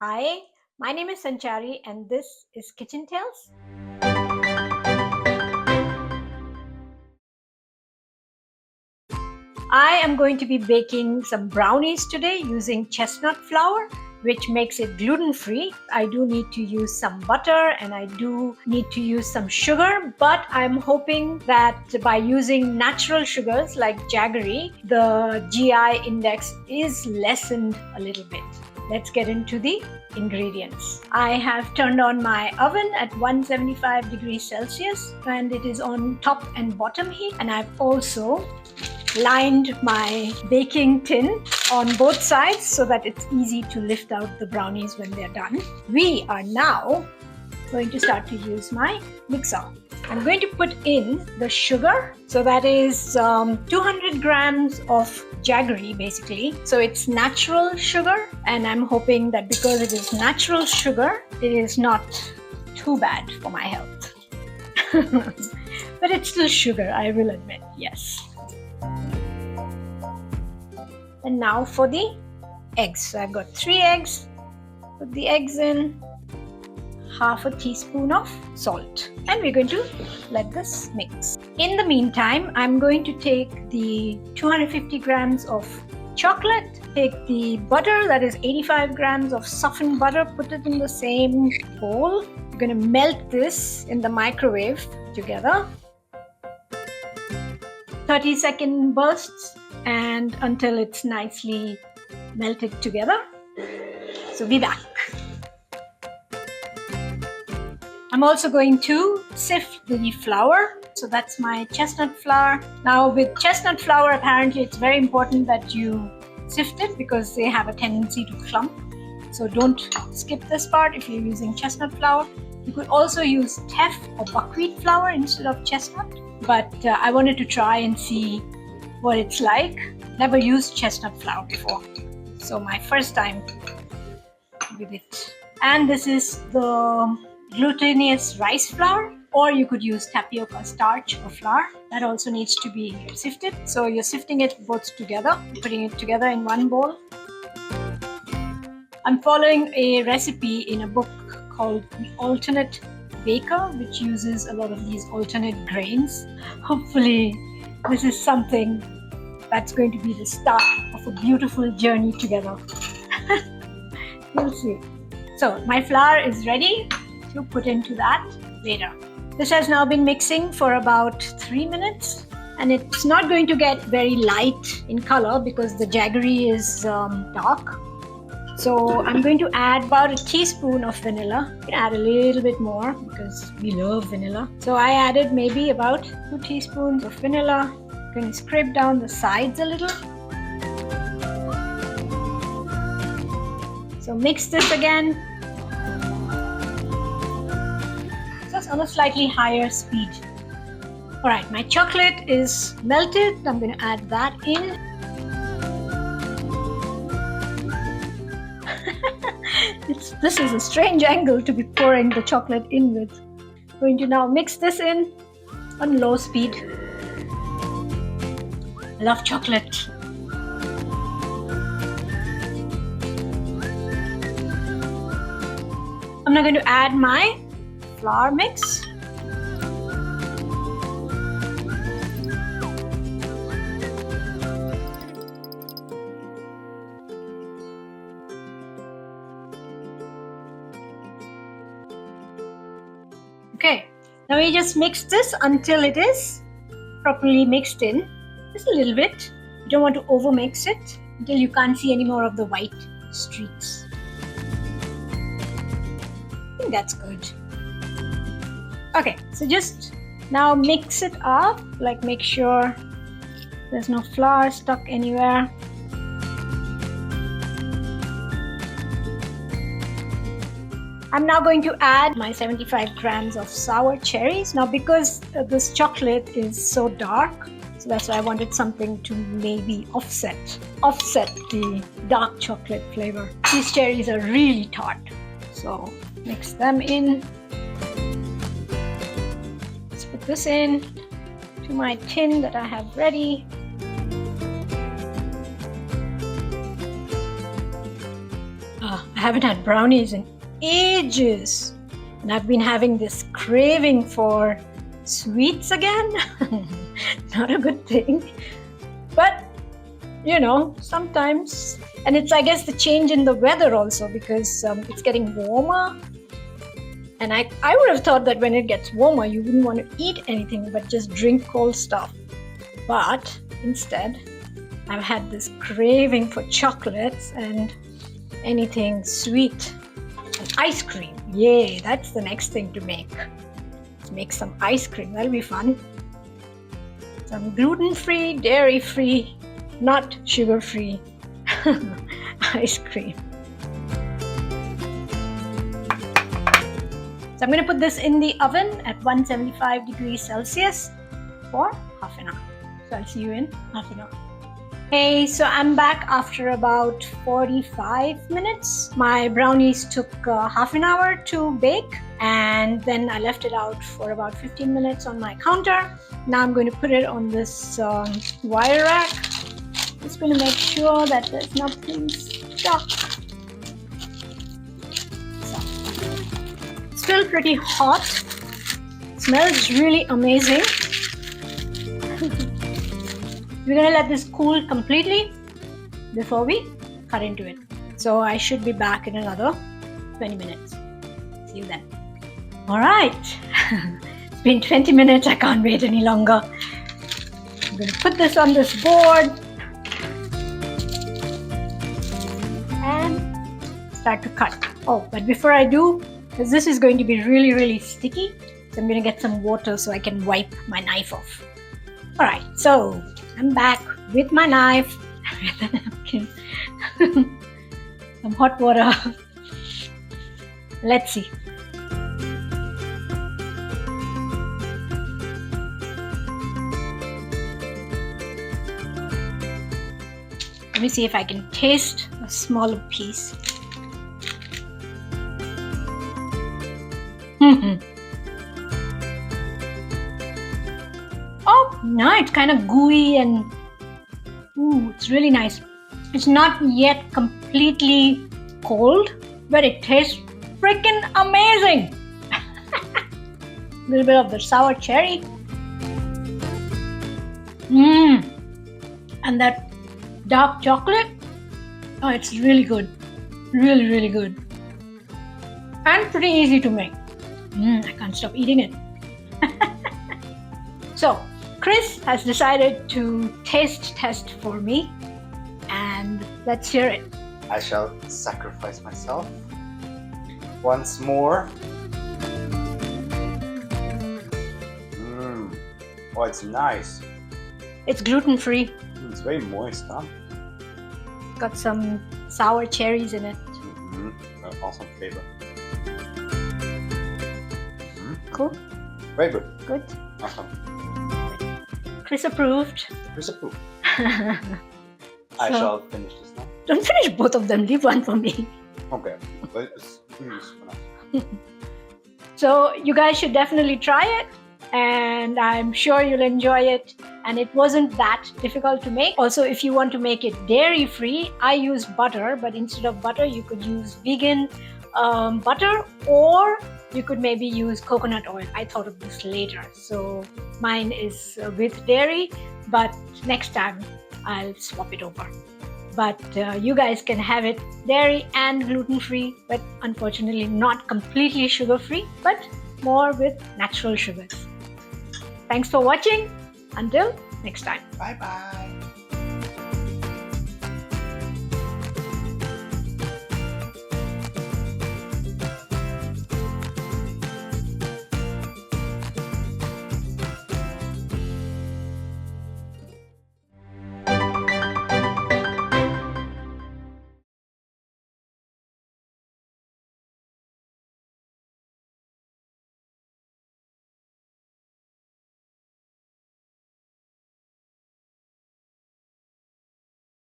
Hi, my name is Sanchari and this is Kitchen Tales. I am going to be baking some brownies today using chestnut flour, which makes it gluten-free. I do need to use some butter and I do need to use some sugar, but I'm hoping that by using natural sugars like jaggery, the GI index is lessened a little bit. Let's get into the ingredients. I have turned on my oven at 175 degrees Celsius and it is on top and bottom heat, and I've also lined my baking tin on both sides so that it's easy to lift out the brownies when they're done. We are now going to start to use my mixer. I'm going to put in the sugar. So that is 200 grams of jaggery basically. So it's natural sugar, and I'm hoping that because it is natural sugar, it is not too bad for my health. But it's still sugar, I will admit, yes. And now for the eggs. So I've got 3 eggs. Put the eggs in, half a teaspoon of salt, and we're going to let this mix. In the meantime, I'm going to take the 250 grams of chocolate, take the butter, that is 85 grams of softened butter, put it in the same bowl. We're going to melt this in the microwave together. 30-second bursts and until it's nicely melted together. So be back. I'm also going to sift the flour. So that's my chestnut flour. Now with chestnut flour, apparently it's very important that you sift it because they have a tendency to clump. So don't skip this part if you're using chestnut flour. You could also use teff or buckwheat flour instead of chestnut. But I wanted to try and see what it's like. Never used chestnut flour before. So my first time with it. And this is the glutinous rice flour, or you could use tapioca starch or flour. That also needs to be sifted. So you're sifting it both together, putting it together in one bowl. I'm following a recipe in a book called The Alternate Baker, which uses a lot of these alternate grains. Hopefully this is something that's going to be the start of a beautiful journey together. We'll see. So my flour is ready to put into that later. This has now been mixing for about 3 minutes, and it's not going to get very light in color because the jaggery is dark. So I'm going to add about a teaspoon of vanilla. You can add a little bit more because we love vanilla. So I added maybe about 2 teaspoons of vanilla. I'm going to scrape down the sides a little. So mix this again. Just on a slightly higher speed. Alright, my chocolate is melted. I'm going to add that in. This is a strange angle to be pouring the chocolate in with. I'm going to now mix this in on low speed. I love chocolate. I'm now going to add my flour mix. Okay, now we just mix this until it is properly mixed in. Just a little bit. You don't want to over mix it until you can't see any more of the white streaks. I think that's good. Okay, so just now mix it up, like make sure there's no flour stuck anywhere. I'm now going to add my 75 grams of sour cherries. Now because this chocolate is so dark, so that's why I wanted something to maybe offset the dark chocolate flavor. These cherries are really tart, so mix them in. Let's put this in to my tin that I have ready. I haven't had brownies in ages. And I've been having this craving for sweets again. Not a good thing. But, you know, sometimes. And it's, I guess, the change in the weather also, because it's getting warmer. And I would have thought that when it gets warmer, you wouldn't want to eat anything but just drink cold stuff. But instead, I've had this craving for chocolates and anything sweet. And ice cream. Yay, that's the next thing to make. Let's make some ice cream. That'll be fun. Some gluten-free, dairy-free, not sugar-free ice cream. So I'm going to put this in the oven at 175 degrees Celsius for half an hour. So I'll see you in half an hour. Hey, so I'm back after about 45 minutes. My brownies took half an hour to bake, and then I left it out for about 15 minutes on my counter. Now I'm going to put it on this wire rack. Just going to make sure that there's nothing stuck. So, it's still pretty hot. It smells really amazing. We're going to let this cool completely before we cut into it. So I should be back in another 20 minutes. See you then. All right. It's been 20 minutes. I can't wait any longer. I'm going to put this on this board and start to cut. Oh, but before I do, because this is going to be really, really sticky, so I'm going to get some water so I can wipe my knife off. All right, so I'm back with my knife, with a napkin, some hot water. Let's see. Let me see if I can taste a smaller piece. Oh, no, it's kind of gooey and it's really nice. It's not yet completely cold, but it tastes freaking amazing. A little bit of the sour cherry. And that dark chocolate. Oh, it's really good. Really, really good. And pretty easy to make. I can't stop eating it. So, Chris has decided to taste test for me, and let's hear it. I shall sacrifice myself once more. Oh, it's nice. It's gluten-free. It's very moist, huh? Got some sour cherries in it. Awesome flavor. Cool. Very good. Good. Awesome. Chris approved. Chris approved. I shall finish this now. Don't finish both of them. Leave one for me. Okay. But it's enough. So you guys should definitely try it, and I'm sure you'll enjoy it. And it wasn't that difficult to make. Also, if you want to make it dairy-free, I use butter, but instead of butter, you could use vegan butter, or you could maybe use coconut oil. I thought of this later. So mine is with dairy, but next time I'll swap it over. But you guys can have it dairy and gluten-free, but unfortunately not completely sugar-free, but more with natural sugars. Thanks for watching. Until next time. Bye-bye.